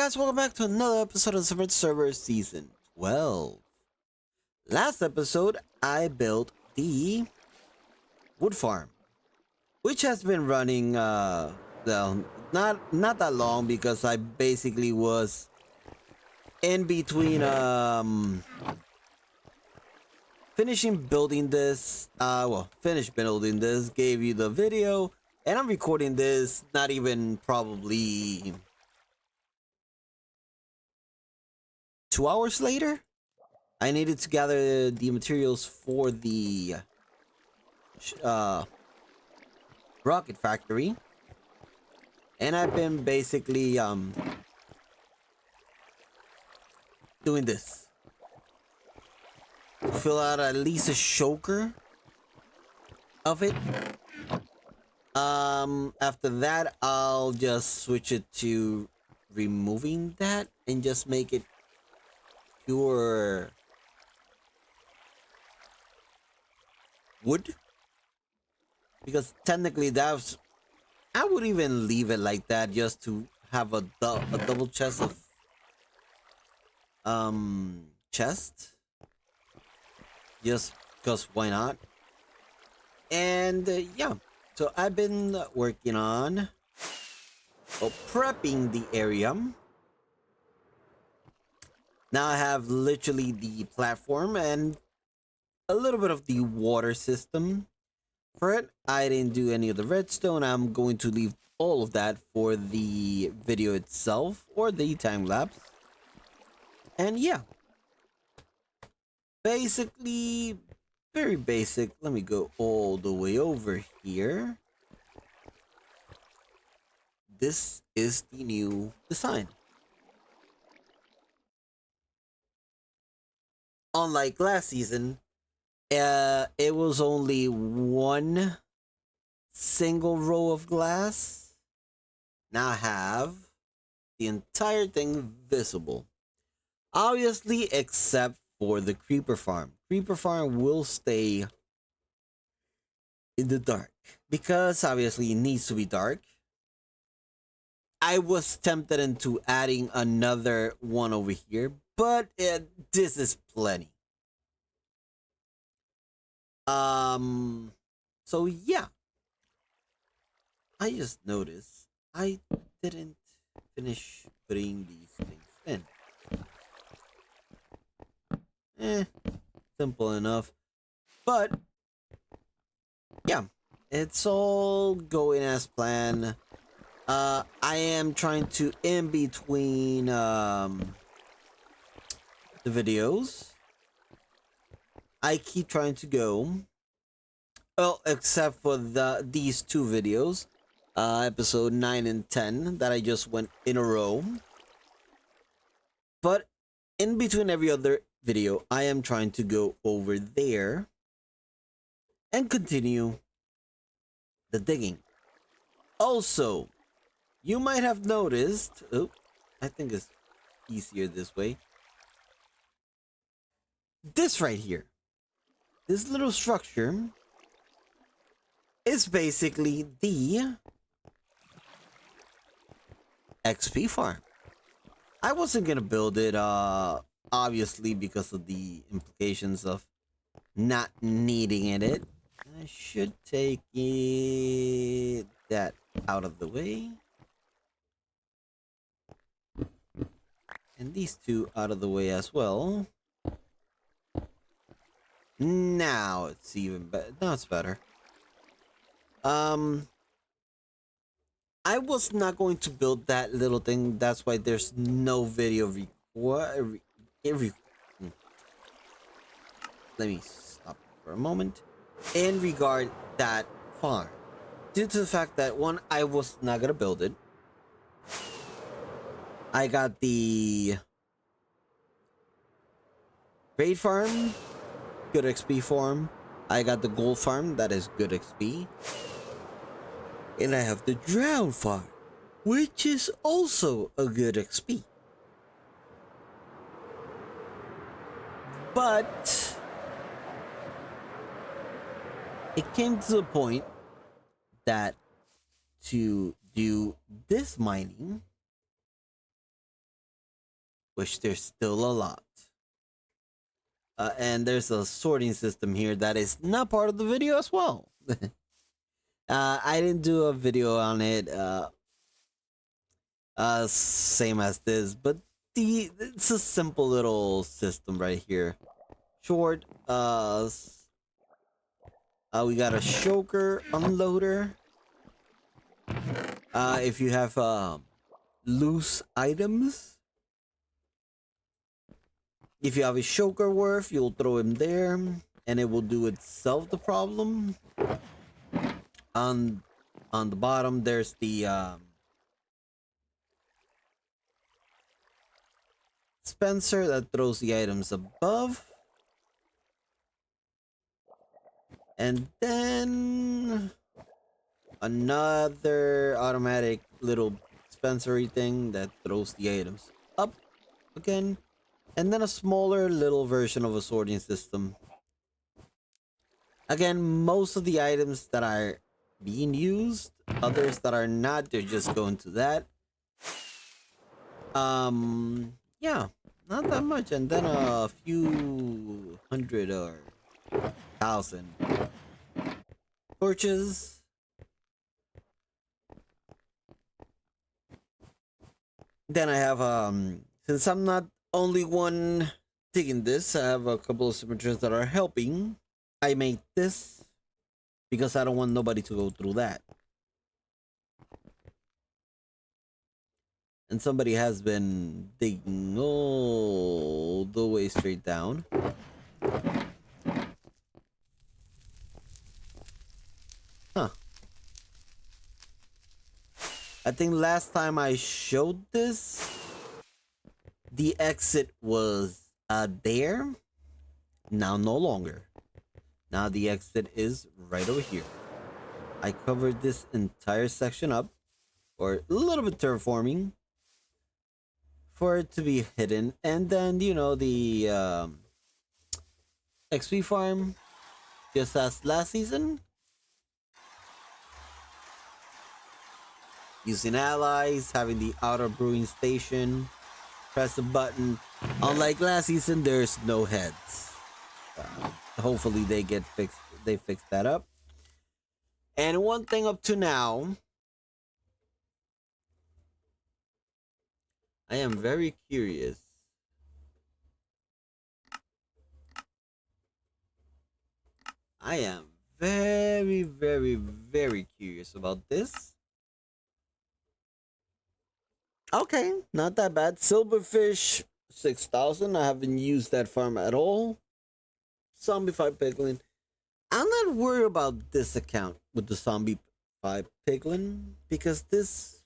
guys, welcome back to another episode of Symmetria Server Season 12. Last episode, I built the wood farm, which has been running, well, not that long because I basically was in between, finishing building this, finished building this, gave you the video, and I'm recording this not even probably 2 hours later. I needed to gather the materials for the rocket factory, and I've been basically doing this to fill out at least a choker of it. After that, I'll just switch it to removing that and just make it pure wood, because technically that's, I would even leave it like that just to have a double chest of chest, just because why not. And yeah, so I've been working on prepping the area. Now I have literally the platform and a little bit of the water system for it. I didn't do any of the redstone. I'm going to leave all of that for the video itself or the time lapse. And yeah, basically very basic. Let me go all the way over here. This is the new design. Unlike last season, it was only one single row of glass. Now I have the entire thing visible. Obviously, except for the creeper farm. Creeper farm will stay in the dark because obviously it needs to be dark. I was tempted into adding another one over here, but this is plenty. So yeah, I just noticed I didn't finish putting these things in. Simple enough, but yeah, it's all going as planned. I am trying to in between the videos. I keep trying to go. Well, except for these two videos, episode 9 and 10 that I just went in a row. But in between every other video, I am trying to go over there and continue the digging. Also, you might have noticed, oh, I think it's easier this way. This right here, this little structure is basically the XP farm. I wasn't gonna build it, obviously, because of the implications of not needing it. I should take that out of the way. And these two out of the way as well. Now it's even better. Now it's better. I was not going to build that little thing. That's why there's no video Let me stop for a moment. In regard that farm, due to the fact that one, I was not gonna build it. I got the raid farm, good XP farm. I got the gold farm, that is good XP. And I have the drown farm, which is also a good XP. But it came to the point that to do this mining, which there's still a lot. And there's a sorting system here that is not part of the video as well. I didn't do a video on it, same as this, but it's a simple little system right here. Short, we got a choker unloader. If you have loose items, if you have a choker worth, you'll throw him there, and it will do itself the problem. On the bottom, there's the dispenser that throws the items above. And then another automatic little dispensory thing that throws the items up again. And then a smaller little version of a sorting system. Again, most of the items that are being used, others that are not, they're just going to that. Yeah, not that much. And then a few hundred or 1,000 torches. Then I have since I'm not only one digging this, I have a couple of symmetrias that are helping. I made this because I don't want nobody to go through that. And somebody has been digging all the way straight down. Huh. I think last time I showed this, the exit was there. Now no longer. Now the exit is right over here. I covered this entire section up, or a little bit terraforming, for it to be hidden. And then, you know, the XP farm, just as last season. Using allies, having the outer brewing station, press a button. Unlike last season, there's no heads. Hopefully they get fixed. They fix that up. And one thing up to now, I am very curious. I am very, very, very curious about this. Okay, not that bad. Silverfish 6,000. I haven't used that farm at all. Zombified piglin. I'm not worried about this account with the zombified piglin because this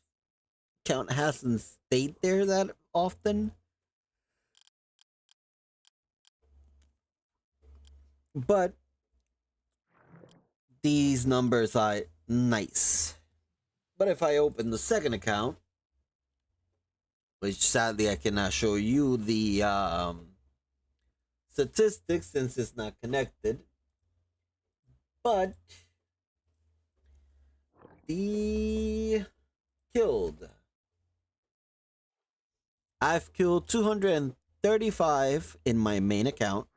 account hasn't stayed there that often. But these numbers are nice. But if I open the second account, which sadly I cannot show you the statistics since it's not connected, but the killed, I've killed 235 in my main account,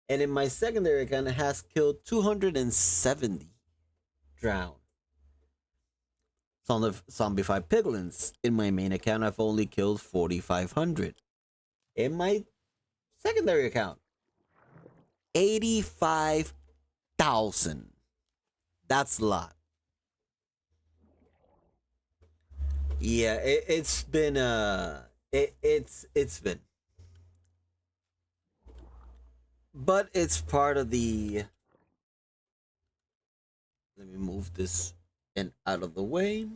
and in my secondary account it has killed 270 drowned. On the zombified piglins. In my main account, I've only killed 4,500. In my secondary account, 85,000. That's a lot. Yeah, it's been it's been, but it's part of the. Let me move this and out of the way.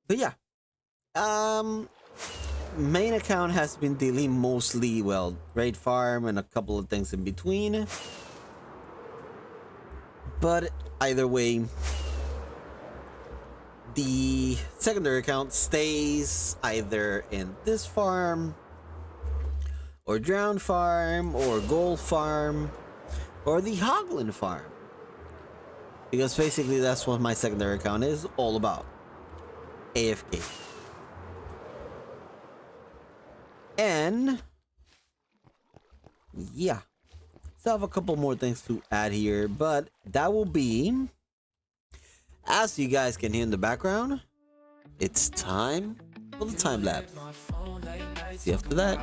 But yeah, main account has been dealing mostly, well, raid farm and a couple of things in between. But either way, the secondary account stays either in this farm, or drown farm, or gold farm, or the hoglin farm. Because basically that's what my secondary account is all about. AFK. And yeah, so I have a couple more things to add here, but that will be, as you guys can hear in the background, it's time for the time lapse. See you after that.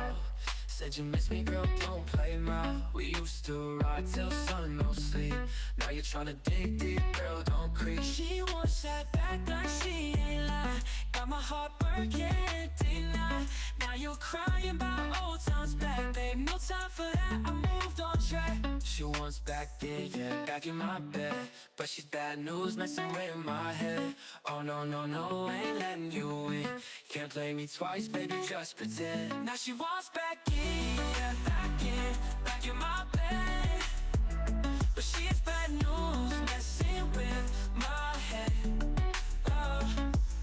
Said you miss me, girl, don't play my. We used to ride till sun, no sleep. Now you're tryna dig deep, girl, don't creep. She wants that back like she ain't lying. Got my heart working day night. Now you're crying about old times back, babe. No time for that, I moved on track. She wants back in, yeah, back in my bed. But she's bad news, messing with my head. Oh no, no, no, ain't letting you in. Can't play me twice, baby, just pretend. Now she wants back in, yeah, back in my bed. But she has bad news, messing with my head.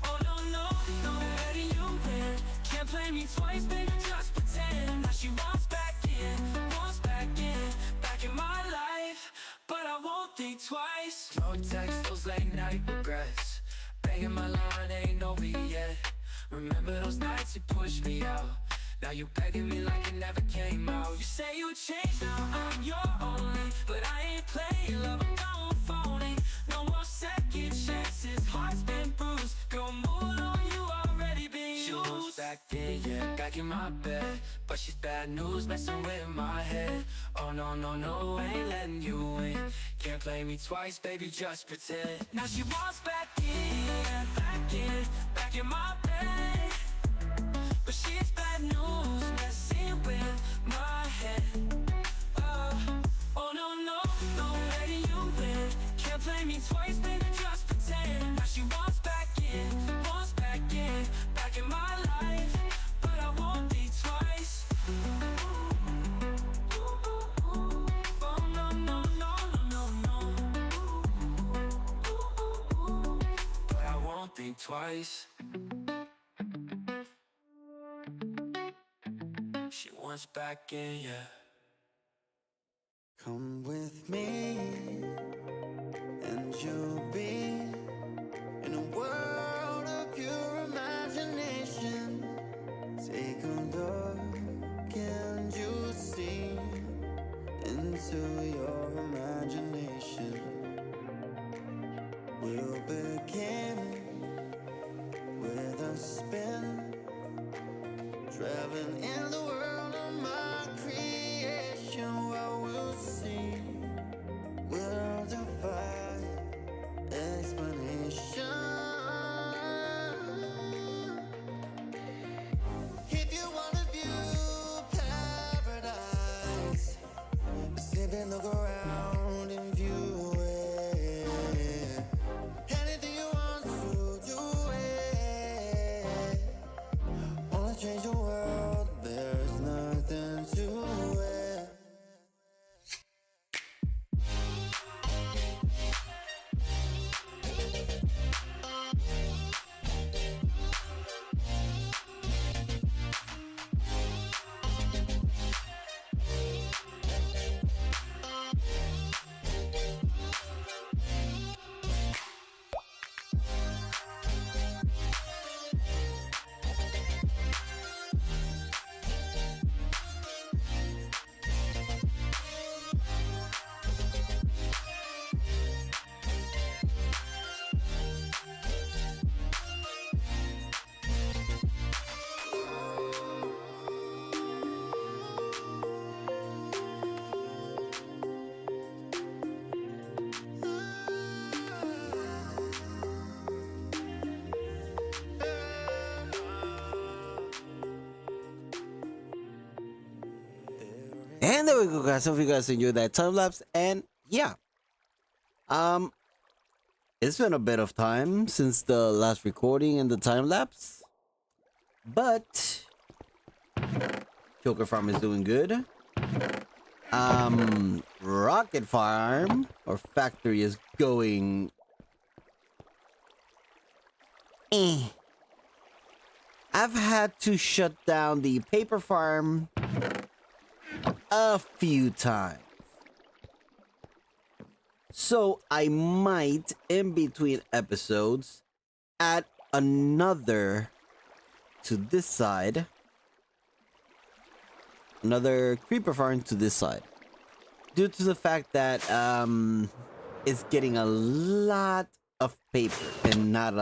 Oh no, no, no, letting you in. Can't play me twice, baby, just pretend. Now she wants back in my life. But I won't think twice. No text, those late night regrets. Banging my line, ain't over yet. Remember those nights you pushed me out. Now you begging me like it never came out. You say you changed, now I'm your only. But I ain't playing love, I'm gone phony. No more second chances, heart's been bruised. Girl, mood on you already been used. She wants back in, yeah, back in my bed. But she's bad news, messing with my head. Oh no, no, no, ain't letting you in. Can't play me twice, baby, just pretend. Now she wants back in, yeah, back in my bed. But she's bad news, messing with my head. Oh no, no, no, letting you in. Can't play me twice, baby, just pretend. Now she wants back in my life. But I won't be twice. Oh no, no, no, no, no, no. But I won't think twice. She wants back in, yeah. Come with me, and you'll be in a world of pure imagination. Take a look, and you'll see into your imagination. We'll begin with a spin, traveling in the world of my creation. What we'll see will defy explanation. If you wanna view paradise, sit and look around and view it. Anything you want to do it. Wanna change the world, there's nothing to it. And there we go, guys. Hope you guys enjoyed that time lapse. And yeah, um, it's been a bit of time since the last recording and the time lapse, but Joker Farm is doing good. Rocket Farm or Factory is going. I've had to shut down the paper farm a few times. So I might, in between episodes, add another to this side another creeper farm to this side. Due to the fact that it's getting a lot of paper and not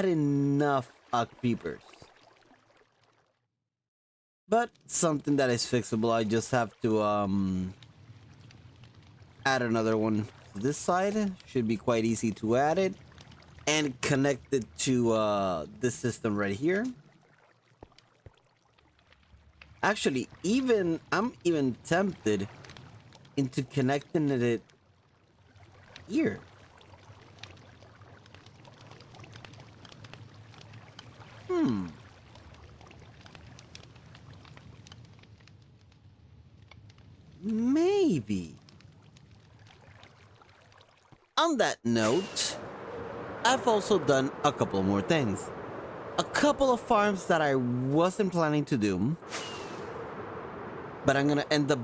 enough creepers. But something that is fixable. I just have to add another one to this side. Should be quite easy to add it and connect it to this system right here. Actually, I'm even tempted into connecting it here. Maybe. On that note, I've also done a couple more things. A couple of farms that I wasn't planning to do, but I'm gonna end up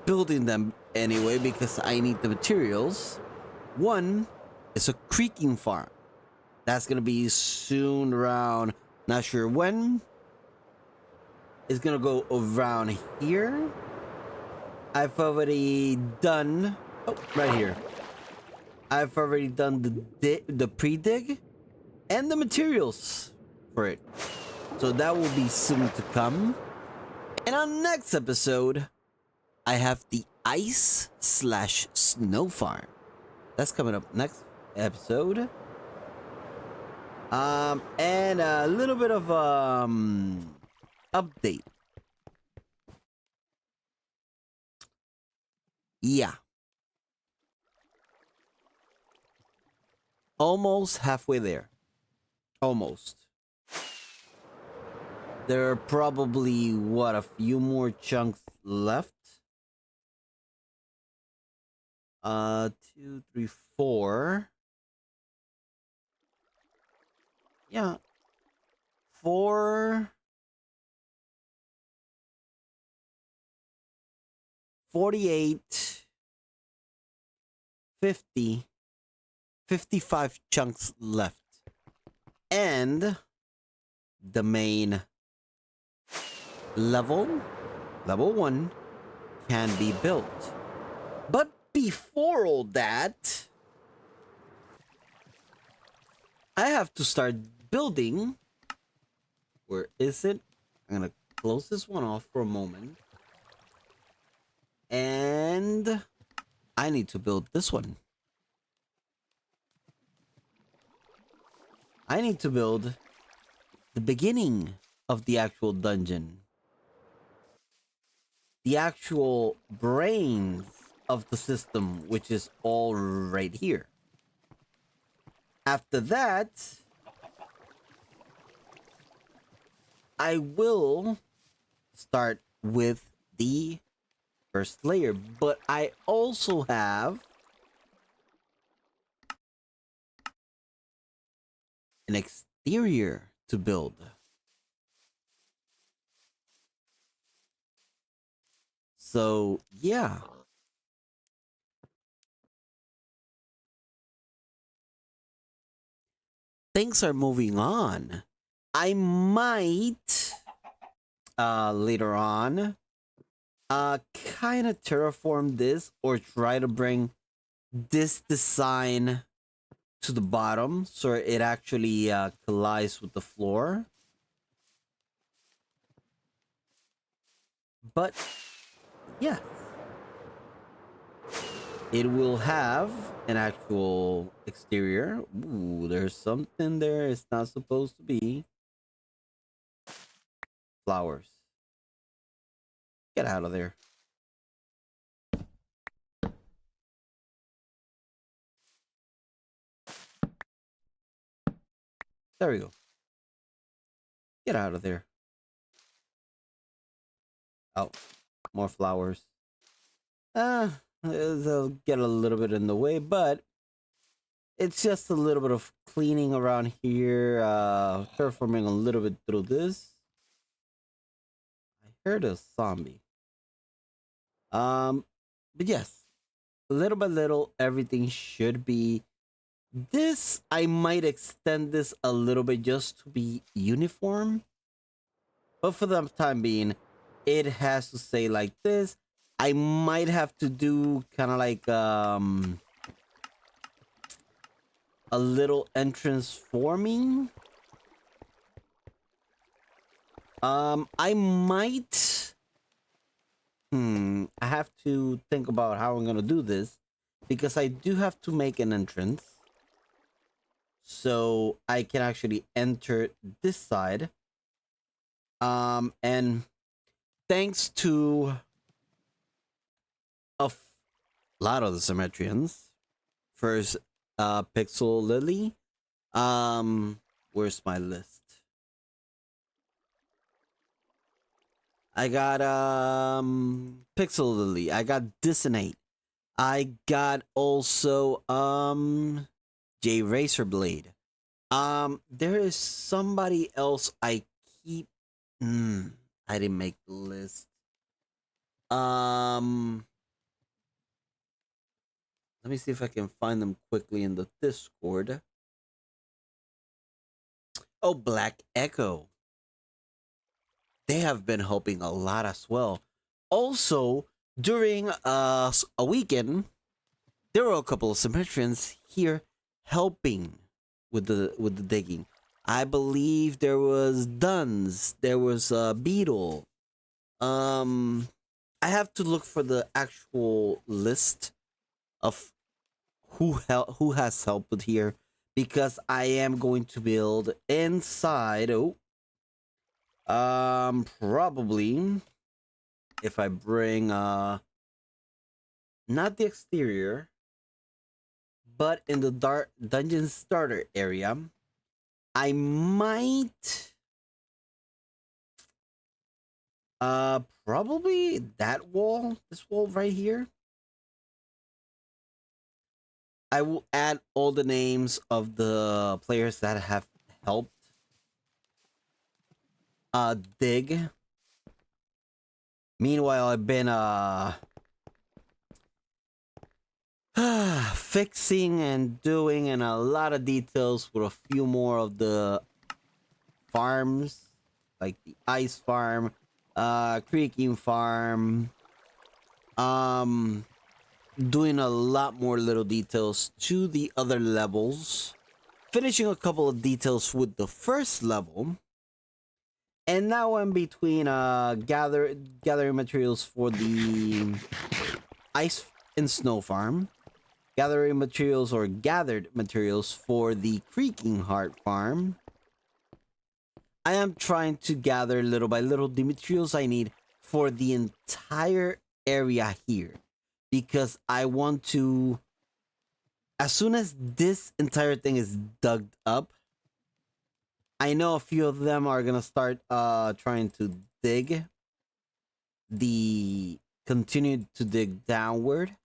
building them anyway because I need the materials. One is a creaking farm. That's gonna be soon around, not sure when. It's gonna go around here. I've already done, oh, right here. I've already done the pre-dig and the materials for it. So that will be soon to come. And on next episode, I have the ice/snow farm. That's coming up next episode. And a little bit of update. Yeah. Almost halfway there. Almost. There are probably, what, a few more chunks left? 2, 3, 4. Yeah. 4. 48. 50. 55 chunks left. And the main level 1 can be built. But before all that, I have to start building. Where is it? I'm gonna close this one off for a moment. And I need to build this one. I need to build the beginning of the actual dungeon. The actual brains of the system, which is all right here. After that, I will start with the first layer, but I also have an exterior to build. So, yeah. Things are moving on. I might later on kind of terraform this or try to bring this design to the bottom so it actually collides with the floor. But yes, it will have an actual exterior. Ooh, there's something there it's not supposed to be. Flowers. Get out of there. There we go. Get out of there. Oh, more flowers. They'll get a little bit in the way, but it's just a little bit of cleaning around here, terraforming a little bit through this. I heard a zombie. But yes, little by little, everything should be. This, I might extend this a little bit just to be uniform. But for the time being, it has to say like this. I might have to do kind of like a little entrance forming. I might. I have to think about how I'm gonna do this because I do have to make an entrance so I can actually enter this side. And thanks to a lot of the Symmetrians, first, Pixel Lily. Where's my list? I got Pixel Lily. I got Dissonate. I got also J Razorblade. There is somebody else I keep. I didn't make the list. Let me see if I can find them quickly in the Discord. Oh, Black Echo. They have been helping a lot as well. Also, during a weekend, there were a couple of Symmetrians here helping with the digging. I believe there was Duns, there was Beetle. I have to look for the actual list of who has helped here because I am going to build inside. Probably if I bring not the exterior, but in the dark dungeon starter area, I might probably that wall, this wall right here. I will add all the names of the players that have helped dig. Meanwhile, I've been fixing and doing and a lot of details with a few more of the farms, like the ice farm, creaking farm, doing a lot more little details to the other levels, finishing a couple of details with the first level. And now I'm between gathering materials for the ice and snow farm, gathering materials or gathered materials for the creaking heart farm. I am trying to gather little by little the materials I need for the entire area here because I want to, as soon as this entire thing is dug up, I know a few of them are gonna start trying to continue to dig downward,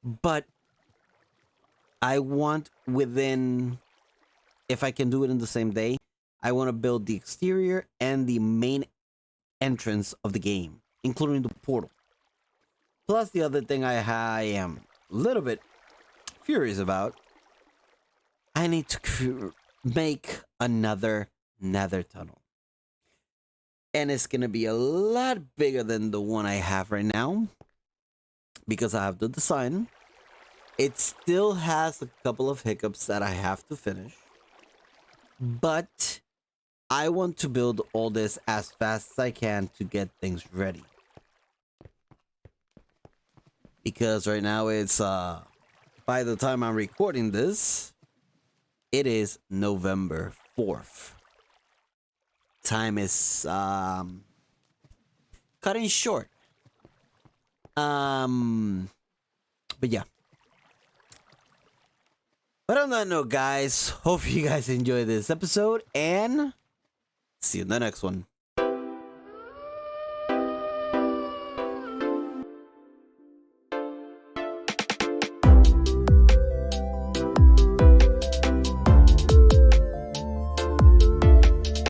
but I want within, if I can do it in the same day, I want to build the exterior and the main entrance of the game, including the portal. Plus the other thing I am a little bit furious about, I need to make another nether tunnel. And it's going to be a lot bigger than the one I have right now because I have the design. It still has a couple of hiccups that I have to finish. But I want to build all this as fast as I can to get things ready. Because right now it's by the time I'm recording this, it is November 4th. Time is cutting short. But yeah. But on that note, guys, hope you guys enjoyed this episode and see you in the next one.